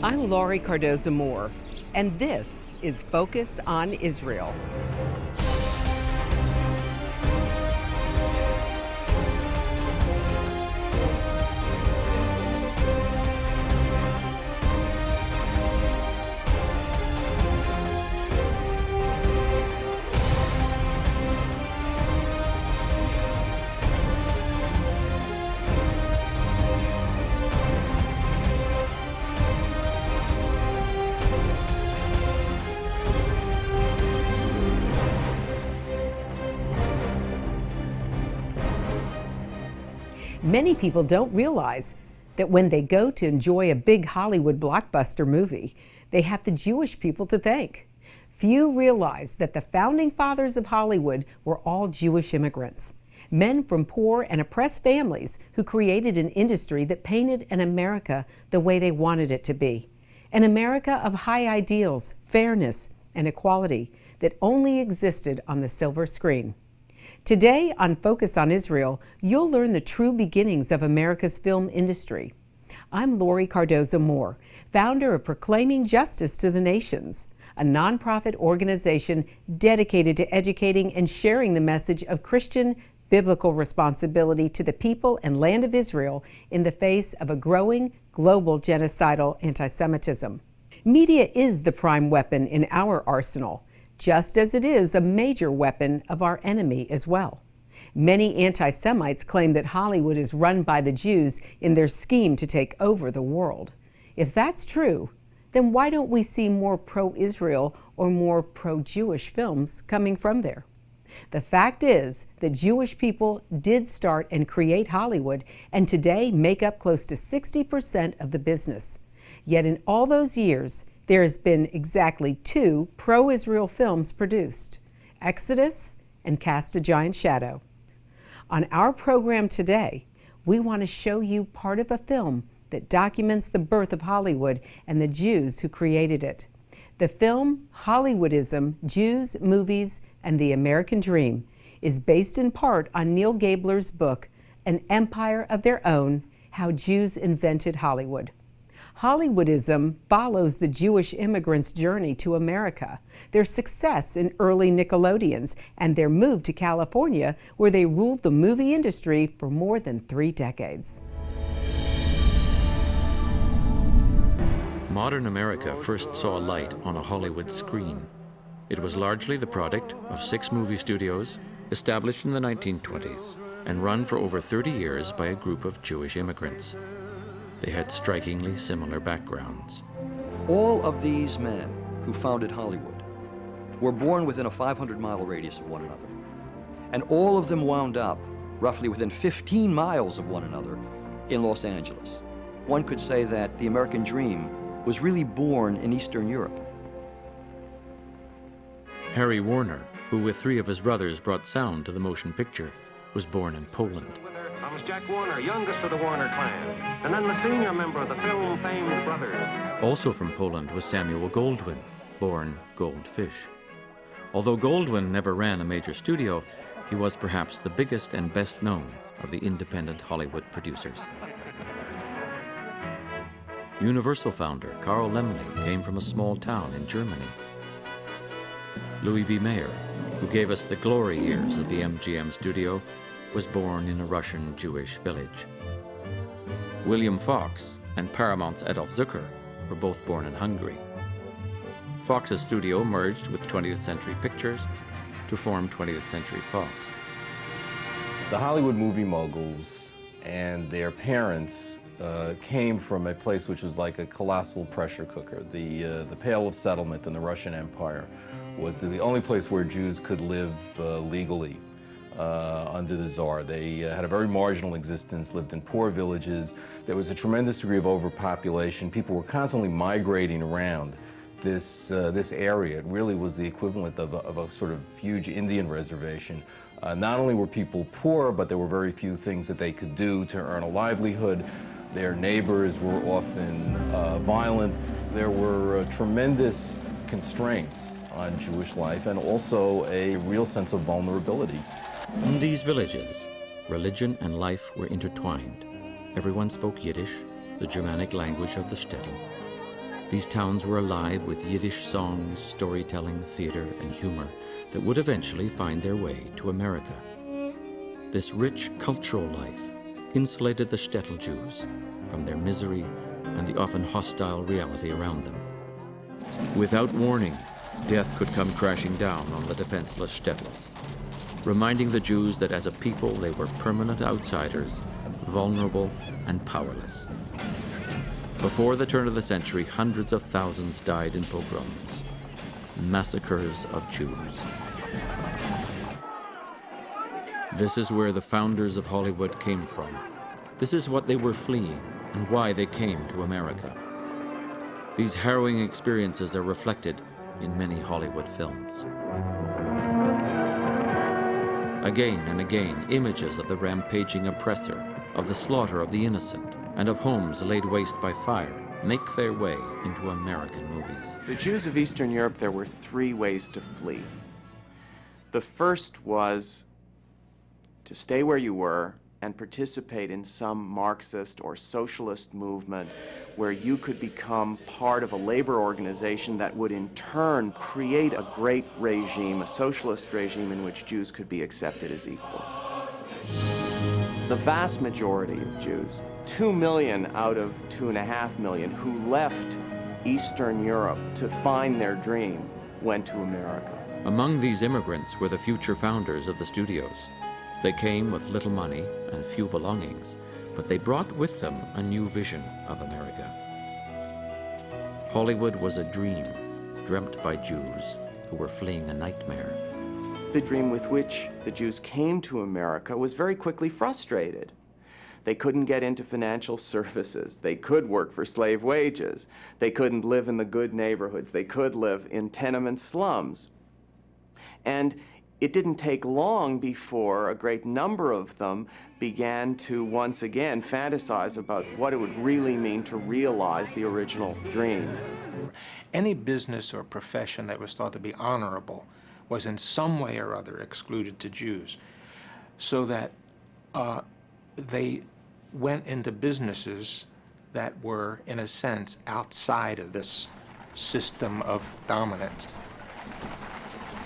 I'm Laurie Cardoza-Moore, and this is Focus on Israel. Many people don't realize that when they go to enjoy a big Hollywood blockbuster movie, they have the Jewish people to thank. Few realize that the founding fathers of Hollywood were all Jewish immigrants, men from poor and oppressed families who created an industry that painted an America the way they wanted it to be, an America of high ideals, fairness, and equality that only existed on the silver screen. Today on Focus on Israel, you'll learn the true beginnings of America's film industry. I'm Laurie Cardoza-Moore, founder of Proclaiming Justice to the Nations, a nonprofit organization dedicated to educating and sharing the message of Christian biblical responsibility to the people and land of Israel in the face of a growing global genocidal anti-Semitism. Media is the prime weapon in our arsenal, just as it is a major weapon of our enemy as well. Many anti-Semites claim that Hollywood is run by the Jews in their scheme to take over the world. If that's true, then why don't we see more pro-Israel or more pro-Jewish films coming from there? The fact is that Jewish people did start and create Hollywood, and today make up close to 60% of the business. Yet in all those years, there has been exactly 2 pro-Israel films produced, Exodus and Cast a Giant Shadow. On our program today, we want to show you part of a film that documents the birth of Hollywood and the Jews who created it. The film Hollywoodism, Jews, Movies, and the American Dream is based in part on Neil Gabler's book, An Empire of Their Own: How Jews Invented Hollywood. Hollywoodism follows the Jewish immigrants' journey to America, their success in early Nickelodeons, and their move to California, where they ruled the movie industry for more than 3 decades. Modern America first saw light on a Hollywood screen. It was largely the product of 6 movie studios established in the 1920s and run for over 30 years by a group of Jewish immigrants. They had strikingly similar backgrounds. All of these men who founded Hollywood were born within a 500-mile radius of one another. And all of them wound up roughly within 15 miles of one another in Los Angeles. One could say that the American dream was really born in Eastern Europe. Harry Warner, who with 3 of his brothers brought sound to the motion picture, was born in Poland. Was Jack Warner, youngest of the Warner clan, and then the senior member of the film-famed brothers. Also from Poland was Samuel Goldwyn, born Goldfish. Although Goldwyn never ran a major studio, he was perhaps the biggest and best known of the independent Hollywood producers. Universal founder Carl Laemmle came from a small town in Germany. Louis B. Mayer, who gave us the glory years of the MGM studio, was born in a Russian Jewish village. William Fox and Paramount's Adolf Zukor were both born in Hungary. Fox's studio merged with 20th Century Pictures to form 20th Century Fox. The Hollywood movie moguls and their parents came from a place which was like a colossal pressure cooker. The Pale of Settlement in the Russian Empire was the only place where Jews could live legally. Under the Tsar. They had a very marginal existence, lived in poor villages. There was a tremendous degree of overpopulation. People were constantly migrating around this area. It really was the equivalent of a sort of huge Indian reservation. Not only were people poor, but there were very few things that they could do to earn a livelihood. Their neighbors were often violent. There were tremendous constraints on Jewish life and also a real sense of vulnerability. In these villages, religion and life were intertwined. Everyone spoke Yiddish, the Germanic language of the shtetl. These towns were alive with Yiddish songs, storytelling, theater, and humor that would eventually find their way to America. This rich cultural life insulated the shtetl Jews from their misery and the often hostile reality around them. Without warning, death could come crashing down on the defenseless shtetls, reminding the Jews that as a people they were permanent outsiders, vulnerable and powerless. Before the turn of the century, hundreds of thousands died in pogroms, massacres of Jews. This is where the founders of Hollywood came from. This is what they were fleeing and why they came to America. These harrowing experiences are reflected in many Hollywood films. Again and again, images of the rampaging oppressor, of the slaughter of the innocent, and of homes laid waste by fire make their way into American movies. The Jews of Eastern Europe, there were three ways to flee. The first was to stay where you were and participate in some Marxist or socialist movement where you could become part of a labor organization that would in turn create a great regime, a socialist regime in which Jews could be accepted as equals. The vast majority of Jews, 2 million out of 2.5 million, who left Eastern Europe to find their dream, went to America. Among these immigrants were the future founders of the studios. They came with little money and few belongings, but they brought with them a new vision of America. Hollywood was a dream dreamt by Jews who were fleeing a nightmare. The dream with which the Jews came to America was very quickly frustrated. They couldn't get into financial services. They could work for slave wages. They couldn't live in the good neighborhoods. They could live in tenement slums. And it didn't take long before a great number of them began to once again fantasize about what it would really mean to realize the original dream. Any business or profession that was thought to be honorable was in some way or other excluded to Jews, so that they went into businesses that were, in a sense, outside of this system of dominance.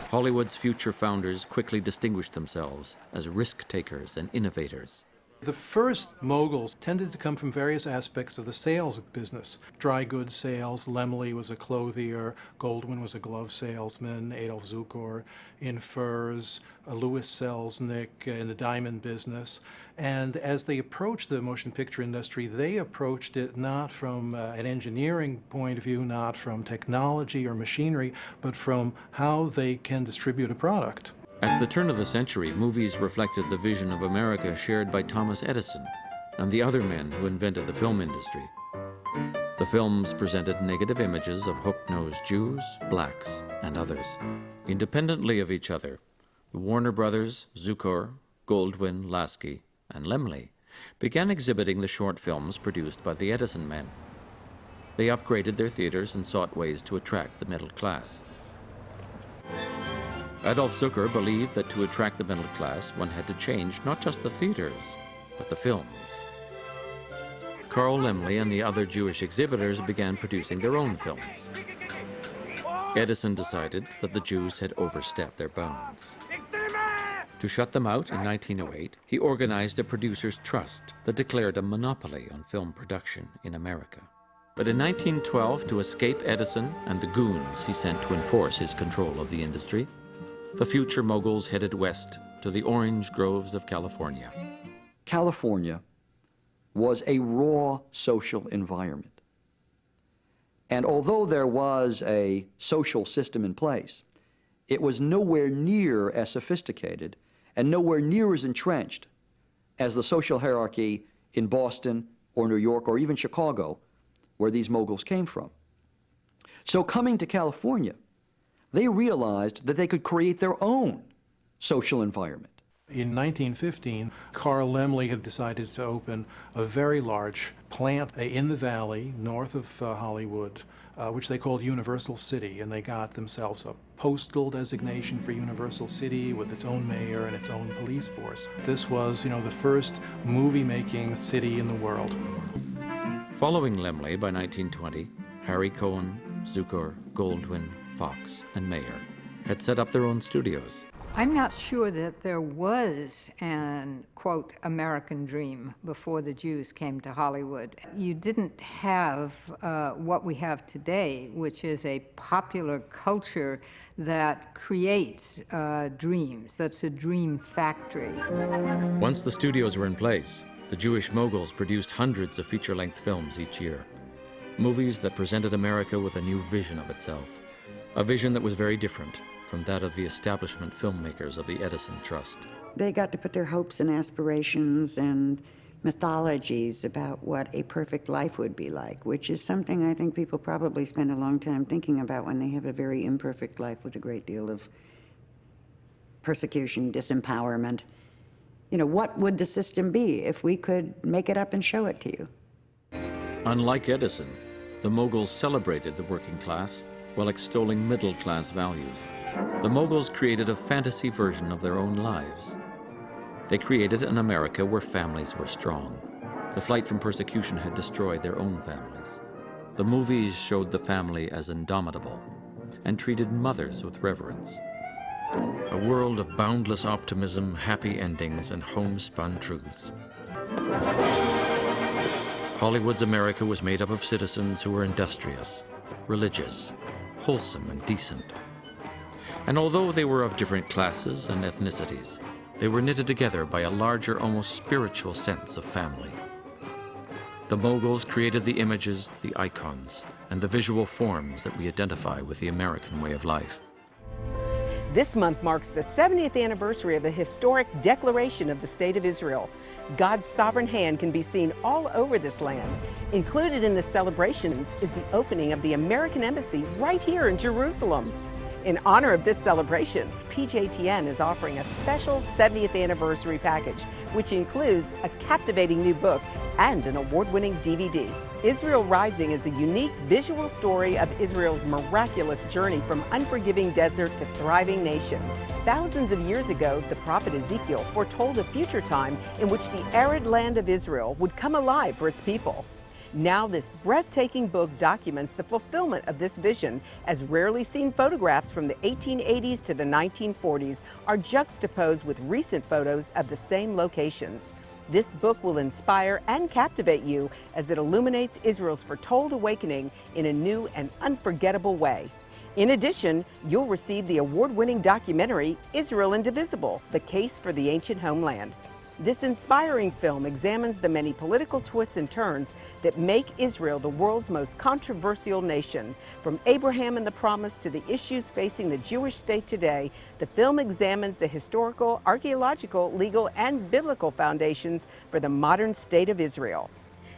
Hollywood's future founders quickly distinguished themselves as risk-takers and innovators. The first moguls tended to come from various aspects of the sales business. Dry goods sales, Laemmle was a clothier, Goldwyn was a glove salesman, Adolf Zukor in furs, Louis Selznick in the diamond business. And as they approached the motion picture industry, they approached it not from an engineering point of view, not from technology or machinery, but from how they can distribute a product. At the turn of the century, movies reflected the vision of America shared by Thomas Edison and the other men who invented the film industry. The films presented negative images of hook-nosed Jews, blacks, and others. Independently of each other, the Warner Brothers, Zukor, Goldwyn, Lasky, and Laemmle began exhibiting the short films produced by the Edison men. They upgraded their theaters and sought ways to attract the middle class. Adolf Zukor believed that to attract the middle class, one had to change not just the theaters, but the films. Carl Laemmle and the other Jewish exhibitors began producing their own films. Edison decided that the Jews had overstepped their bounds. To shut them out in 1908, he organized a producers' trust that declared a monopoly on film production in America. But in 1912, to escape Edison and the goons he sent to enforce his control of the industry, the future moguls headed west to the orange groves of California. California was a raw social environment. And although there was a social system in place, it was nowhere near as sophisticated and nowhere near as entrenched as the social hierarchy in Boston or New York or even Chicago, where these moguls came from. So coming to California, they realized that they could create their own social environment. In 1915, Carl Laemmle had decided to open a very large plant in the valley north of Hollywood, which they called Universal City, and they got themselves a postal designation for Universal City with its own mayor and its own police force. This was, the first movie-making city in the world. Following Laemmle by 1920, Harry Cohen, Zukor, Goldwyn, Fox, and Mayer, had set up their own studios. I'm not sure that there was an, quote, American dream before the Jews came to Hollywood. You didn't have what we have today, which is a popular culture that creates dreams. That's a dream factory. Once the studios were in place, the Jewish moguls produced hundreds of feature-length films each year. Movies that presented America with a new vision of itself. A vision that was very different from that of the establishment filmmakers of the Edison Trust. They got to put their hopes and aspirations and mythologies about what a perfect life would be like, which is something I think people probably spend a long time thinking about when they have a very imperfect life with a great deal of persecution, disempowerment. You know, what would the system be if we could make it up and show it to you? Unlike Edison, the moguls celebrated the working class while extolling middle-class values. The moguls created a fantasy version of their own lives. They created an America where families were strong. The flight from persecution had destroyed their own families. The movies showed the family as indomitable and treated mothers with reverence. A world of boundless optimism, happy endings, and homespun truths. Hollywood's America was made up of citizens who were industrious, religious, wholesome, and decent. And although they were of different classes and ethnicities, they were knitted together by a larger, almost spiritual sense of family. The moguls created the images, the icons, and the visual forms that we identify with the American way of life. This month marks the 70th anniversary of the historic Declaration of the State of Israel. God's sovereign hand can be seen all over this land. Included in the celebrations is the opening of the American Embassy right here in Jerusalem. In honor of this celebration, PJTN is offering a special 70th anniversary package, which includes a captivating new book and an award-winning DVD. Israel Rising is a unique visual story of Israel's miraculous journey from unforgiving desert to thriving nation. Thousands of years ago, the prophet Ezekiel foretold a future time in which the arid land of Israel would come alive for its people. Now this breathtaking book documents the fulfillment of this vision, as rarely seen photographs from the 1880s to the 1940s are juxtaposed with recent photos of the same locations. This book will inspire and captivate you as it illuminates Israel's foretold awakening in a new and unforgettable way. In addition, you'll receive the award-winning documentary, Israel Indivisible: The Case for the Ancient Homeland. This inspiring film examines the many political twists and turns that make Israel the world's most controversial nation. From Abraham and the Promise to the issues facing the Jewish state today, the film examines the historical, archaeological, legal, and biblical foundations for the modern state of Israel.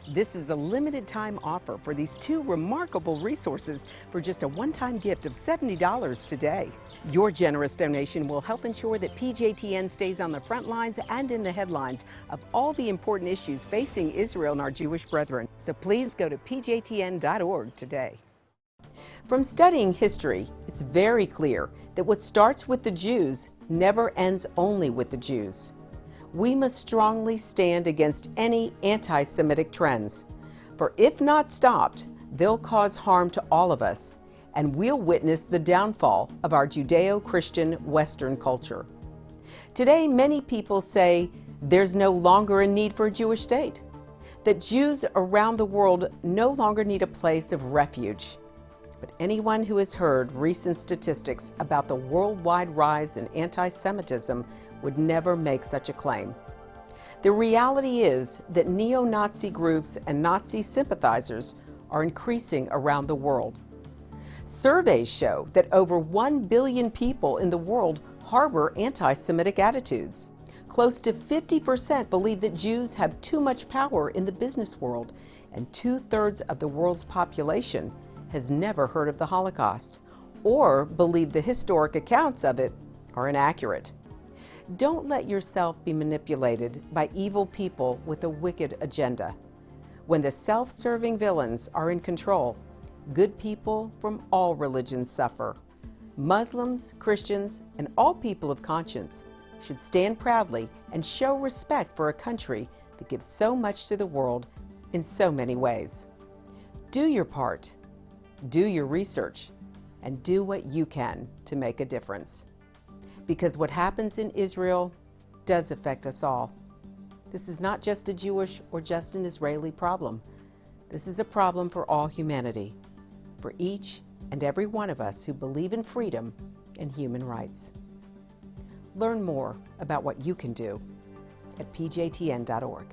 This is a limited time offer for these two remarkable resources for just a one-time gift of $70 today. Your generous donation will help ensure that PJTN stays on the front lines and in the headlines of all the important issues facing Israel and our Jewish brethren. So please go to pjtn.org today. From studying history, it's very clear that what starts with the Jews never ends only with the Jews. We must strongly stand against any anti-Semitic trends, for if not stopped, they'll cause harm to all of us, and we'll witness the downfall of our Judeo-Christian Western culture. Today, many people say there's no longer a need for a Jewish state, that Jews around the world no longer need a place of refuge. But anyone who has heard recent statistics about the worldwide rise in anti-Semitism would never make such a claim. The reality is that neo-Nazi groups and Nazi sympathizers are increasing around the world. Surveys show that over 1 billion people in the world harbor anti-Semitic attitudes. Close to 50% believe that Jews have too much power in the business world, and 2/3 of the world's population has never heard of the Holocaust or believe the historic accounts of it are inaccurate. Don't let yourself be manipulated by evil people with a wicked agenda. When the self-serving villains are in control, good people from all religions suffer. Muslims, Christians, and all people of conscience should stand proudly and show respect for a country that gives so much to the world in so many ways. Do your part. Do your research and do what you can to make a difference. Because what happens in Israel does affect us all. This is not just a Jewish or just an Israeli problem. This is a problem for all humanity, for each and every one of us who believe in freedom and human rights. Learn more about what you can do at pjtn.org.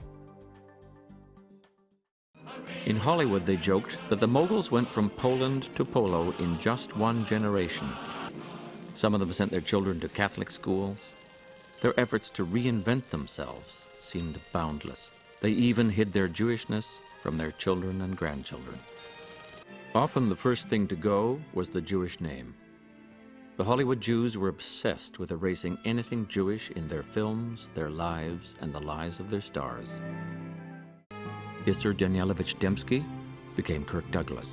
In Hollywood, they joked that the moguls went from Poland to polo in just one generation. Some of them sent their children to Catholic schools. Their efforts to reinvent themselves seemed boundless. They even hid their Jewishness from their children and grandchildren. Often the first thing to go was the Jewish name. The Hollywood Jews were obsessed with erasing anything Jewish in their films, their lives, and the lives of their stars. Isser Danielowitz Dembski became Kirk Douglas.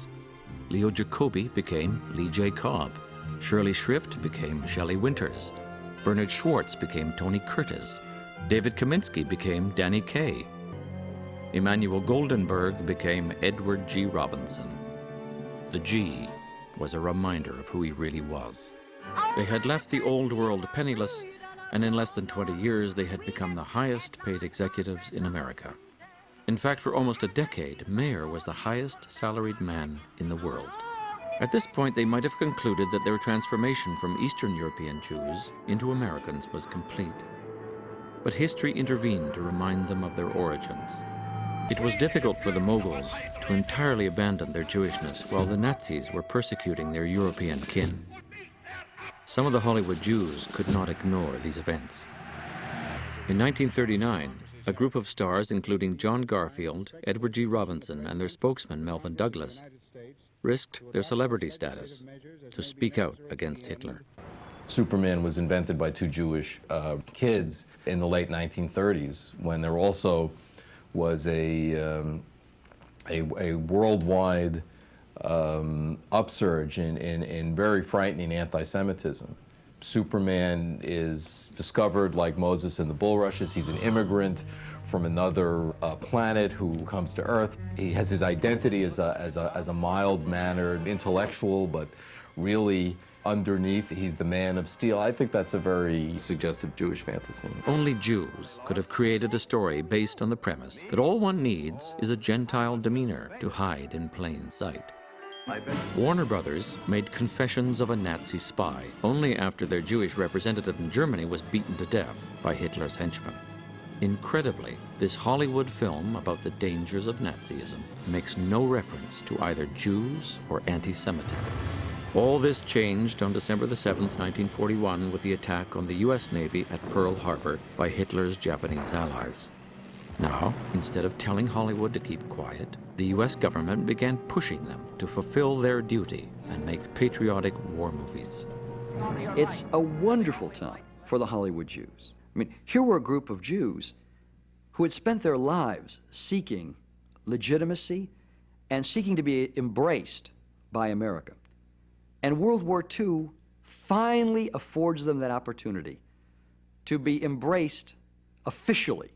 Leo Jacobi became Lee J. Cobb. Shirley Shrift became Shelley Winters. Bernard Schwartz became Tony Curtis. David Kaminsky became Danny Kaye. Emmanuel Goldenberg became Edward G. Robinson. The G was a reminder of who he really was. They had left the old world penniless, and in less than 20 years they had become the highest paid executives in America. In fact, for almost a decade, Mayer was the highest salaried man in the world. At this point, they might have concluded that their transformation from Eastern European Jews into Americans was complete. But history intervened to remind them of their origins. It was difficult for the Moguls to entirely abandon their Jewishness while the Nazis were persecuting their European kin. Some of the Hollywood Jews could not ignore these events. In 1939, a group of stars, including John Garfield, Edward G. Robinson, and their spokesman, Melvin Douglas, risked their celebrity status to speak out against Hitler. Superman was invented by two Jewish kids in the late 1930s, when there also was a worldwide upsurge in very frightening anti-Semitism. Superman is discovered like Moses in the bulrushes. He's an immigrant from another planet who comes to Earth. He has his identity as a mild-mannered intellectual, but really underneath he's the man of steel. I think that's a very suggestive Jewish fantasy. Only Jews could have created a story based on the premise that all one needs is a Gentile demeanor to hide in plain sight. Warner Brothers made Confessions of a Nazi Spy only after their Jewish representative in Germany was beaten to death by Hitler's henchmen. Incredibly, this Hollywood film about the dangers of Nazism makes no reference to either Jews or anti-Semitism. All this changed on December 7, 1941, with the attack on the U.S. Navy at Pearl Harbor by Hitler's Japanese allies. Now, instead of telling Hollywood to keep quiet, the U.S. government began pushing them to fulfill their duty and make patriotic war movies. It's a wonderful time for the Hollywood Jews. I mean, here were a group of Jews who had spent their lives seeking legitimacy and seeking to be embraced by America. And World War II finally affords them that opportunity to be embraced officially.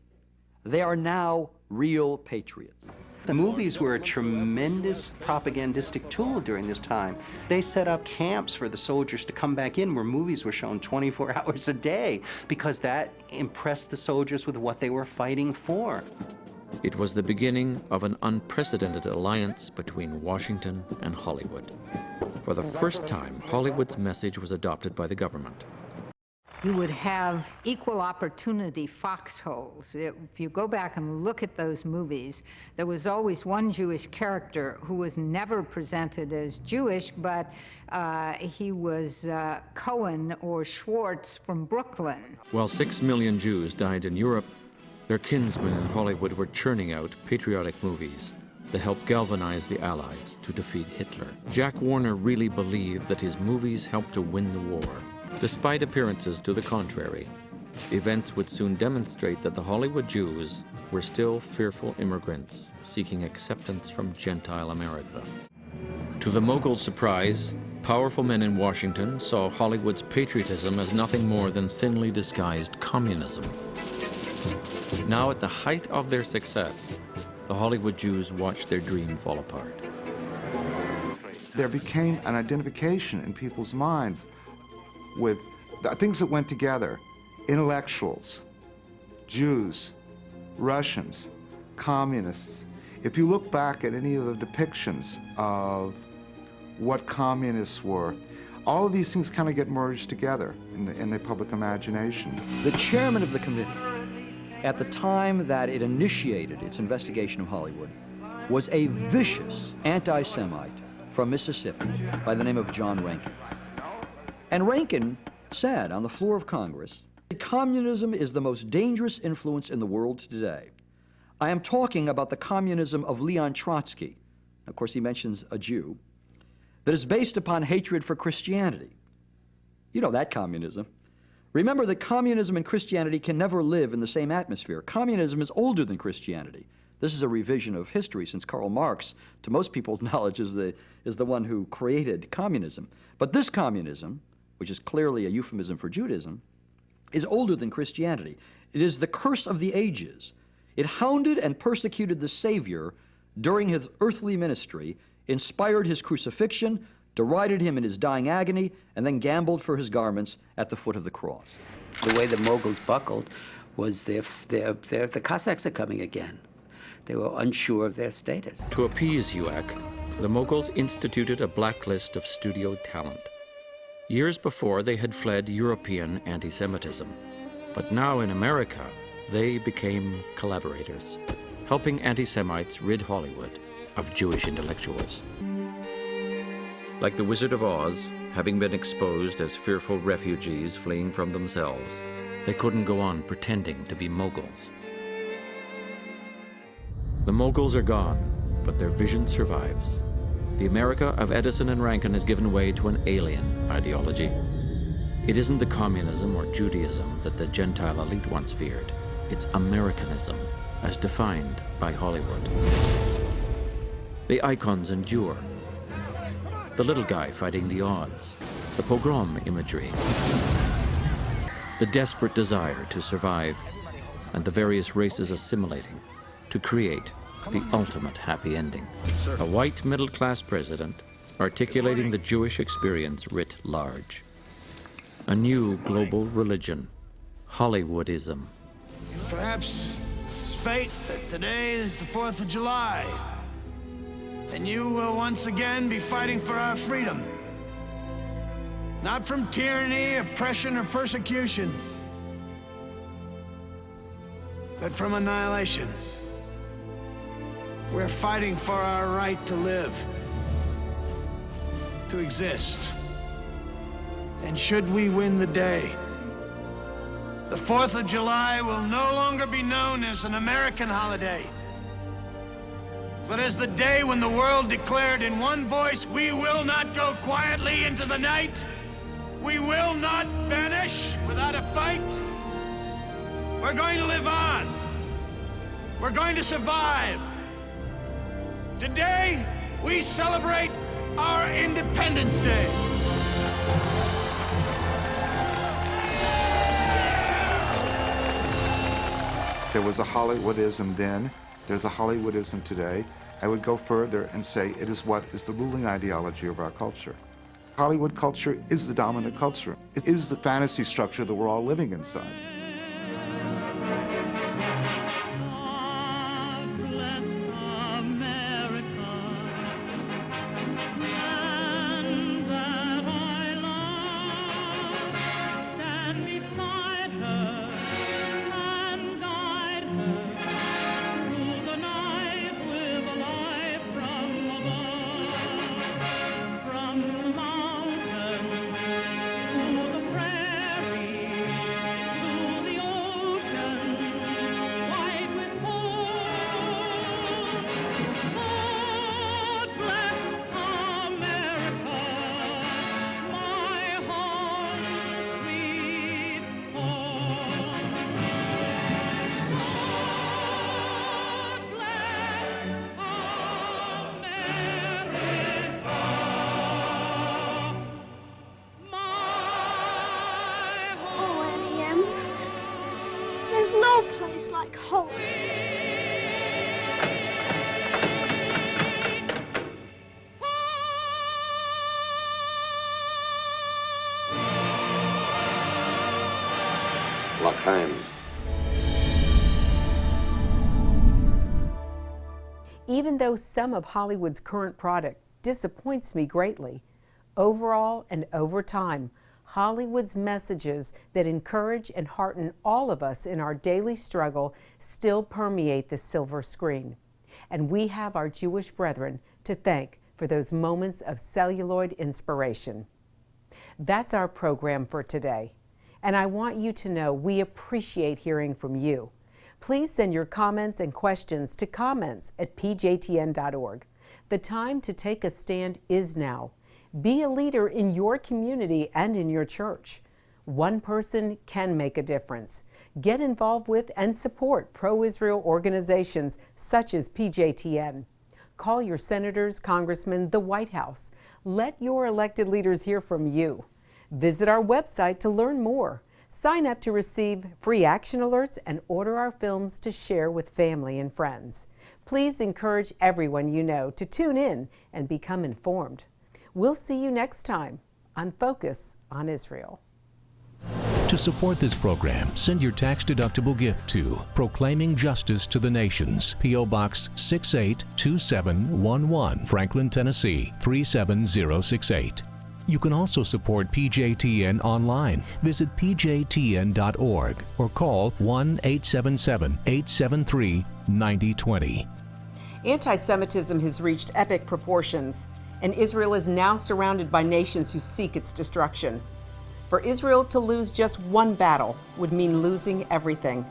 They are now real patriots. The movies were a tremendous propagandistic tool during this time. They set up camps for the soldiers to come back in where movies were shown 24 hours a day because that impressed the soldiers with what they were fighting for. It was the beginning of an unprecedented alliance between Washington and Hollywood. For the first time, Hollywood's message was adopted by the government. You would have equal opportunity foxholes. If you go back and look at those movies, there was always one Jewish character who was never presented as Jewish, but he was Cohen or Schwartz from Brooklyn. While 6 million Jews died in Europe, their kinsmen in Hollywood were churning out patriotic movies that helped galvanize the Allies to defeat Hitler. Jack Warner really believed that his movies helped to win the war. Despite appearances to the contrary, events would soon demonstrate that the Hollywood Jews were still fearful immigrants seeking acceptance from Gentile America. To the Mogul's surprise, powerful men in Washington saw Hollywood's patriotism as nothing more than thinly disguised communism. Now, at the height of their success, the Hollywood Jews watched their dream fall apart. there became an identification in people's minds with the things that went together: intellectuals, Jews, Russians, communists. If you look back at any of the depictions of what communists were, all of these things kind of get merged together in the public imagination. The chairman of the committee, at the time that it initiated its investigation of Hollywood, was a vicious anti-Semite from Mississippi by the name of John Rankin. And Rankin said on the floor of Congress that communism is the most dangerous influence in the world today. I am talking about the communism of Leon Trotsky. Of course, he mentions a Jew, that is based upon hatred for Christianity. You know that communism. Remember that communism and Christianity can never live in the same atmosphere. Communism is older than Christianity. This is a revision of history, since Karl Marx, to most people's knowledge, is the one who created communism. But this communism, which is clearly a euphemism for Judaism, is older than Christianity. It is the curse of the ages. It hounded and persecuted the Savior during his earthly ministry, inspired his crucifixion, derided him in his dying agony, and then gambled for his garments at the foot of the cross. The way the Moguls buckled was the Cossacks are coming again. They were unsure of their status. To appease HUAC, the Moguls instituted a blacklist of studio talent. Years before, they had fled European anti-Semitism. But now in America, they became collaborators, helping anti-Semites rid Hollywood of Jewish intellectuals. Like the Wizard of Oz, having been exposed as fearful refugees fleeing from themselves, they couldn't go on pretending to be Moguls. The Moguls are gone, but their vision survives. The America of Edison and Rankin has given way to an alien ideology. It isn't the communism or Judaism that the Gentile elite once feared. It's Americanism, as defined by Hollywood. The icons endure. The little guy fighting the odds, the pogrom imagery, the desperate desire to survive, and the various races assimilating to create the ultimate happy ending. A white middle-class president articulating the Jewish experience writ large. A new global religion, Hollywoodism. Perhaps it's fate that today is the 4th of July, and you will once again be fighting for our freedom. Not from tyranny, oppression, or persecution, but from annihilation. We're fighting for our right to live, to exist. And should we win the day, the 4th of July will no longer be known as an American holiday, but as the day when the world declared in one voice, we will not go quietly into the night. We will not vanish without a fight. We're going to live on. We're going to survive. Today, we celebrate our Independence Day. There was a Hollywoodism then, there's a Hollywoodism today. I would go further and say it is what is the ruling ideology of our culture. Hollywood culture is the dominant culture. It is the fantasy structure that we're all living inside. time. Even though some of Hollywood's current product disappoints me greatly, overall and over time, Hollywood's messages that encourage and hearten all of us in our daily struggle still permeate the silver screen. And we have our Jewish brethren to thank for those moments of celluloid inspiration. That's our program for today. And I want you to know we appreciate hearing from you. Please send your comments and questions to comments@pjtn.org. The time to take a stand is now. Be a leader in your community and in your church. One person can make a difference. Get involved with and support pro-Israel organizations such as PJTN. Call your senators, congressmen, the White House. Let your elected leaders hear from you. Visit our website to learn more. Sign up to receive free action alerts and order our films to share with family and friends. Please encourage everyone you know to tune in and become informed. We'll see you next time on Focus on Israel. To support this program, send your tax-deductible gift to Proclaiming Justice to the Nations, P.O. Box 682711, Franklin, Tennessee 37068. You can also support PJTN online. Visit pjtn.org or call 1-877-873-9020. Anti-Semitism has reached epic proportions, and Israel is now surrounded by nations who seek its destruction. For Israel to lose just one battle would mean losing everything.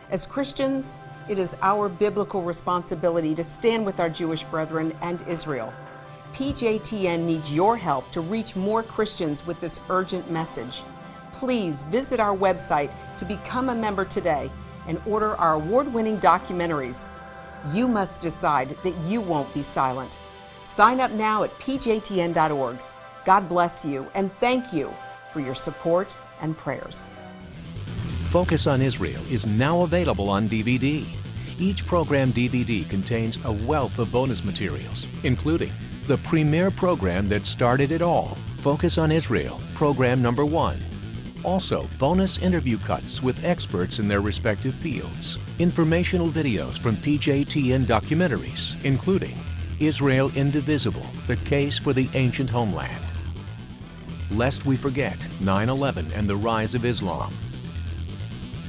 As Christians, it is our biblical responsibility to stand with our Jewish brethren and Israel. PJTN needs your help to reach more Christians with this urgent message. Please visit our website to become a member today and order our award-winning documentaries. You must decide that you won't be silent. Sign up now at pjtn.org. God bless you and thank you for your support and prayers. Focus on Israel is now available on DVD. Each program DVD contains a wealth of bonus materials, including the premier program that started it all, Focus on Israel, program number 1. Also, bonus interview cuts with experts in their respective fields. Informational videos from PJTN documentaries, including Israel Indivisible, the Case for the Ancient Homeland. Lest we forget 9/11 and the rise of Islam.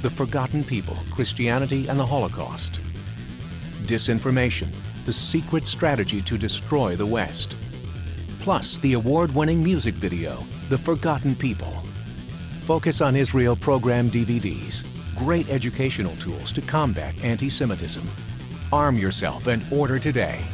The Forgotten People, Christianity and the Holocaust. Disinformation, the secret strategy to destroy the West. Plus the award-winning music video, The Forgotten People. Focus on Israel program DVDs, great educational tools to combat anti-Semitism. Arm yourself and order today.